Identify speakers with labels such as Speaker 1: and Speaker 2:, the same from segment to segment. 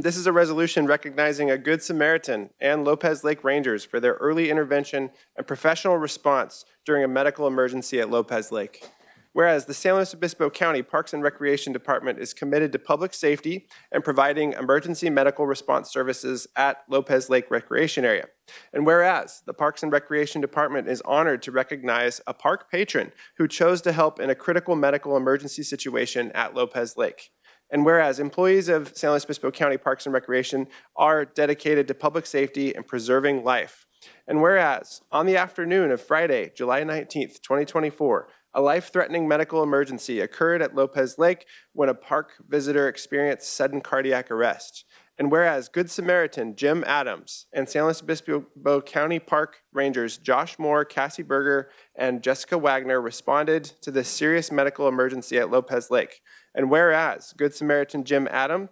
Speaker 1: This is a resolution recognizing a Good Samaritan and Lopez Lake Rangers for their early intervention and professional response during a medical emergency at Lopez Lake. Whereas the San Luis Obispo County Parks and Recreation Department is committed to public safety and providing emergency medical response services at Lopez Lake Recreation Area. And whereas the Parks and Recreation Department is honored to recognize a park patron who chose to help in a critical medical emergency situation at Lopez Lake. And whereas employees of San Luis Obispo County Parks and Recreation are dedicated to public safety and preserving life. And whereas on the afternoon of Friday, July 19th, 2024, a life-threatening medical emergency occurred at Lopez Lake when a park visitor experienced sudden cardiac arrest. And whereas Good Samaritan Jim Adams and San Luis Obispo County Park Rangers Josh Moore, Cassie Berger, and Jessica Wagner responded to this serious medical emergency at Lopez Lake. And whereas Good Samaritan Jim Adams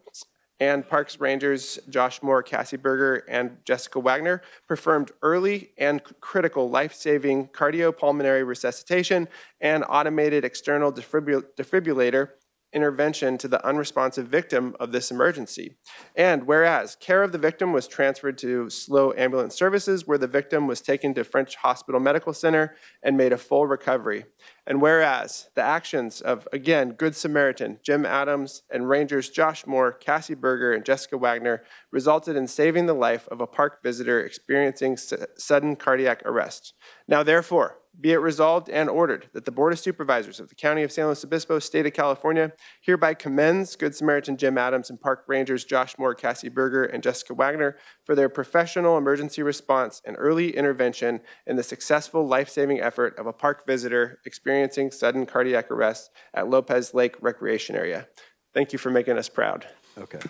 Speaker 1: and Parks Rangers Josh Moore, Cassie Berger, and Jessica Wagner performed early and critical life-saving cardiopulmonary resuscitation and automated external defibrillator intervention to the unresponsive victim of this emergency. And whereas care of the victim was transferred to slow ambulance services where the victim was taken to French Hospital Medical Center and made a full recovery. And whereas the actions of, again, Good Samaritan, Jim Adams, and Rangers Josh Moore, Cassie Berger, and Jessica Wagner resulted in saving the life of a park visitor experiencing sudden cardiac arrest. Now, therefore, be it resolved and ordered that the Board of Supervisors of the County of San Luis Obispo, State of California, hereby commends Good Samaritan Jim Adams and Park Rangers Josh Moore, Cassie Berger, and Jessica Wagner for their professional emergency response and early intervention in the successful life-saving effort of a park visitor experiencing sudden cardiac arrest at Lopez Lake Recreation Area. Thank you for making us proud.
Speaker 2: Okay.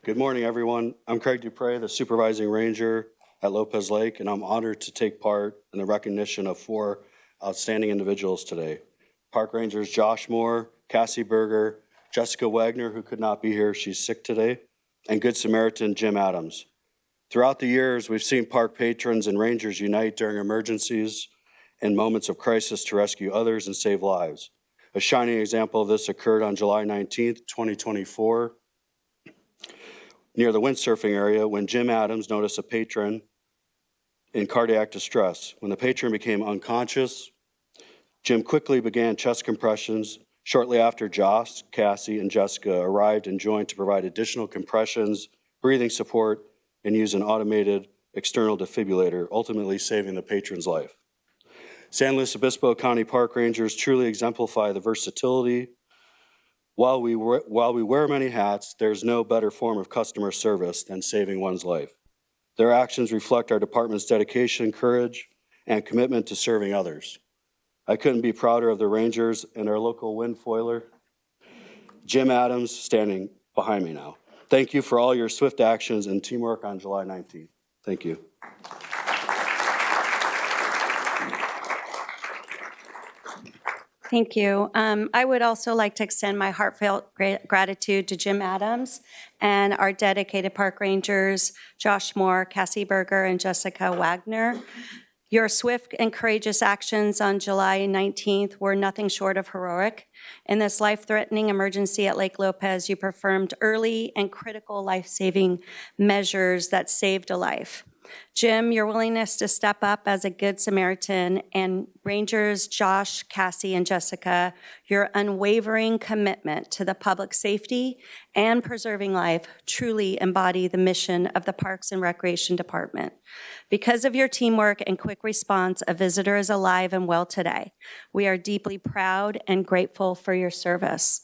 Speaker 2: Good morning, everyone. I'm Craig Dupre, the Supervising Ranger at Lopez Lake, and I'm honored to take part in the recognition of 4 outstanding individuals today. Park Rangers Josh Moore, Cassie Berger, Jessica Wagner, who could not be here, she's sick today, and Good Samaritan Jim Adams. Throughout the years, we've seen park patrons and rangers unite during emergencies and moments of crisis to rescue others and save lives. A shining example of this occurred on July 19th, 2024, near the windsurfing area when Jim Adams noticed a patron in cardiac distress. When the patron became unconscious, Jim quickly began chest compressions. Shortly after, Josh, Cassie, and Jessica arrived and joined to provide additional compressions, breathing support, and use an automated external defibrillator, ultimately saving the patron's life. San Luis Obispo County Park Rangers truly exemplify the versatility. While we wear many hats, there's no better form of customer service than saving one's life. Their actions reflect our department's dedication, courage, and commitment to serving others. I couldn't be prouder of the Rangers and our local wind foiler, Jim Adams, standing behind me now. Thank you for all your swift actions and teamwork on July 19th. Thank you.
Speaker 3: Thank you. I would also like to extend my heartfelt gratitude to Jim Adams and our dedicated park rangers, Josh Moore, Cassie Berger, and Jessica Wagner. Your swift and courageous actions on July 19th were nothing short of heroic. In this life-threatening emergency at Lake Lopez, you performed early and critical life-saving measures that saved a life. Jim, your willingness to step up as a Good Samaritan, and Rangers Josh, Cassie, and Jessica, your unwavering commitment to the public safety and preserving life truly embody the mission of the Parks and Recreation Department. Because of your teamwork and quick response, a visitor is alive and well today. We are deeply proud and grateful for your service.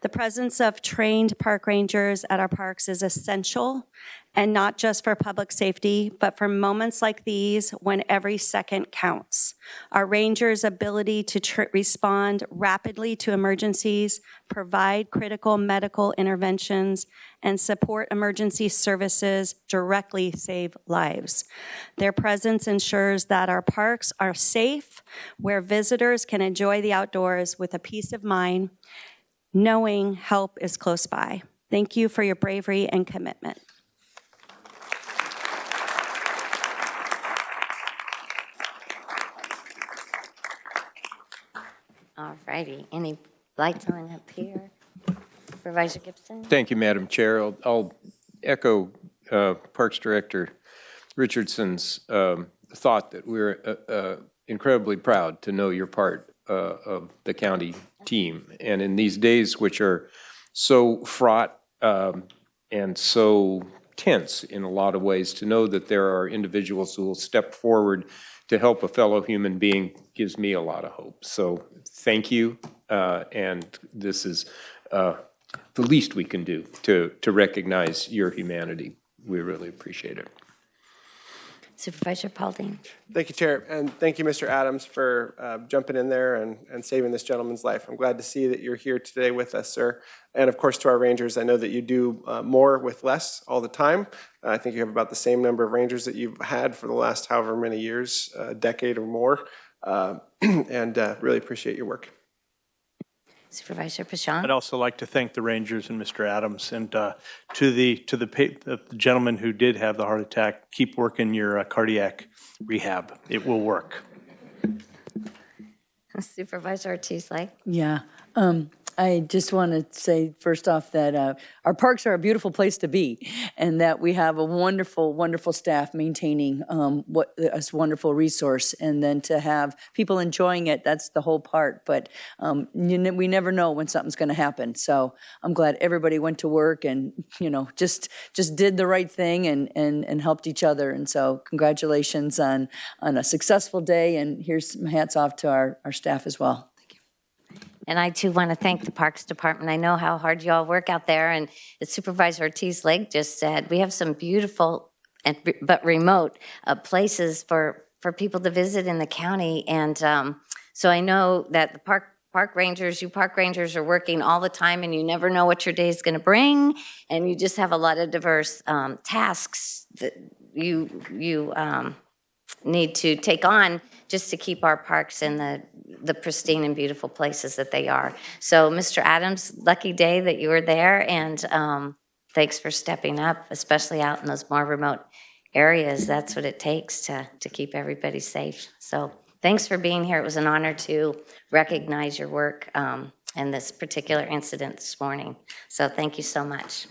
Speaker 3: The presence of trained park rangers at our parks is essential, and not just for public safety, but for moments like these when every second counts. Our rangers' ability to respond rapidly to emergencies, provide critical medical interventions, and support emergency services directly save lives. Their presence ensures that our parks are safe, where visitors can enjoy the outdoors with a peace of mind, knowing help is close by. Thank you for your bravery and commitment.
Speaker 4: All righty, any lights on up here? Supervisor Gibson.
Speaker 5: Thank you, Madam Chair. I'll echo Parks Director Richardson's thought that we're incredibly proud to know you're part of the county team. And in these days, which are so fraught and so tense in a lot of ways, to know that there are individuals who will step forward to help a fellow human being gives me a lot of hope. So thank you, and this is the least we can do to recognize your humanity. We really appreciate it.
Speaker 4: Supervisor Paulding.
Speaker 1: Thank you, Chair, and thank you, Mr. Adams, for jumping in there and saving this gentleman's life. I'm glad to see that you're here today with us, sir. And of course, to our Rangers, I know that you do more with less all the time. I think you have about the same number of Rangers that you've had for the last however many years, a decade or more, and really appreciate your work.
Speaker 4: Supervisor Pashon.
Speaker 6: I'd also like to thank the Rangers and Mr. Adams, and to the gentleman who did have the heart attack, keep working your cardiac rehab. It will work.
Speaker 4: Supervisor Ortiz-Lake.
Speaker 7: Yeah. I just want to say first off that our parks are a beautiful place to be, and that we have a wonderful, wonderful staff maintaining a wonderful resource, and then to have people enjoying it, that's the whole part. But we never know when something's going to happen. So I'm glad everybody went to work and, just did the right thing and helped each other. And so congratulations on a successful day, and here's some hats off to our staff as well.
Speaker 4: And I, too, want to thank the Parks Department. I know how hard you all work out there. And as Supervisor Ortiz-Lake just said, we have some beautiful but remote places for people to visit in the county. And so I know that the park rangers are working all the time, and you never know what your day is going to bring. And you just have a lot of diverse tasks that you need to take on just to keep our parks in the pristine and beautiful places that they are. So, Mr. Adams, lucky day that you were there, and thanks for stepping up, especially out in those more remote areas. That's what it takes to keep everybody safe. So thanks for being here. It was an honor to recognize your work in this particular incident this morning. So thank you so much.